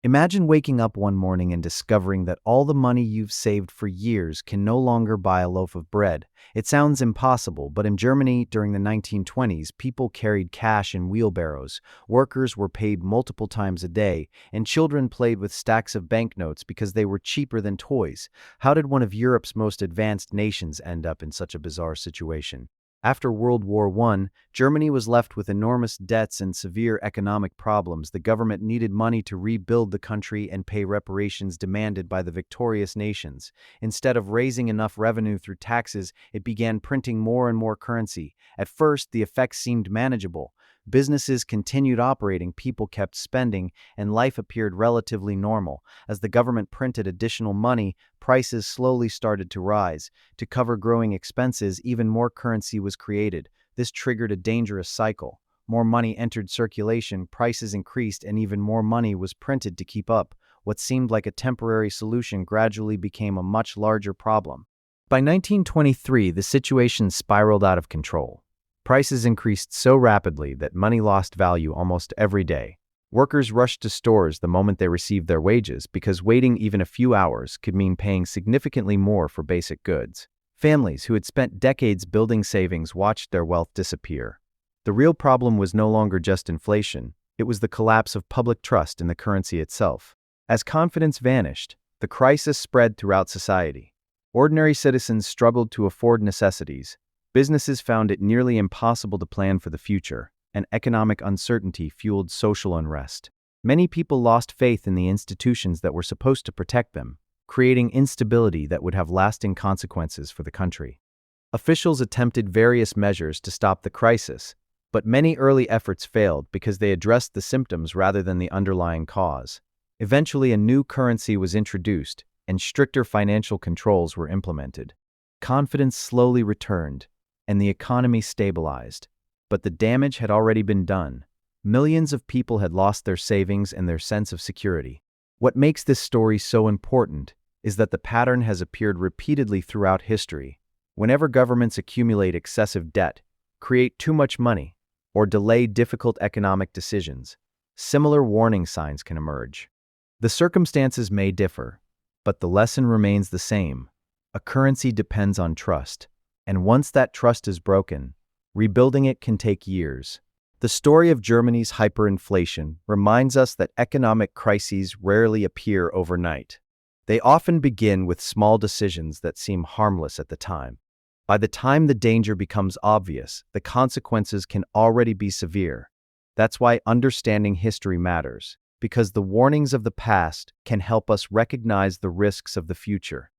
Imagine waking up one morning and discovering that all the money you've saved for years can no longer buy a loaf of bread. It sounds impossible, but in Germany during the 1920s, people carried cash in wheelbarrows, workers were paid multiple times a day, and children played with stacks of banknotes because they were cheaper than toys. How did one of Europe's most advanced nations end up in such a bizarre situation? After World War I, Germany was left with enormous debts and severe economic problems. The government needed money to rebuild the country and pay reparations demanded by the victorious nations. Instead of raising enough revenue through taxes, it began printing more and more currency. At first, the effects seemed manageable. Businesses continued operating, people kept spending, and life appeared relatively normal. As the government printed additional money, prices slowly started to rise. To cover growing expenses, even more currency was created. This triggered a dangerous cycle. More money entered circulation, prices increased, and even more money was printed to keep up. What seemed like a temporary solution gradually became a much larger problem. By 1923, the situation spiraled out of control. Prices increased so rapidly that money lost value almost every day. Workers rushed to stores the moment they received their wages because waiting even a few hours could mean paying significantly more for basic goods. Families who had spent decades building savings watched their wealth disappear. The real problem was no longer just inflation, it was the collapse of public trust in the currency itself. As confidence vanished, the crisis spread throughout society. Ordinary citizens struggled to afford necessities. Businesses found it nearly impossible to plan for the future, and economic uncertainty fueled social unrest. Many people lost faith in the institutions that were supposed to protect them, creating instability that would have lasting consequences for the country. Officials attempted various measures to stop the crisis, but many early efforts failed because they addressed the symptoms rather than the underlying cause. Eventually, a new currency was introduced, and stricter financial controls were implemented. Confidence slowly returned, and the economy stabilized. But the damage had already been done. Millions of people had lost their savings and their sense of security. What makes this story so important is that the pattern has appeared repeatedly throughout history. Whenever governments accumulate excessive debt, create too much money, or delay difficult economic decisions, similar warning signs can emerge. The circumstances may differ, but the lesson remains the same. A currency depends on trust, and once that trust is broken, rebuilding it can take years. The story of Germany's hyperinflation reminds us that economic crises rarely appear overnight. They often begin with small decisions that seem harmless at the time. By the time the danger becomes obvious, the consequences can already be severe. That's why understanding history matters, because the warnings of the past can help us recognize the risks of the future.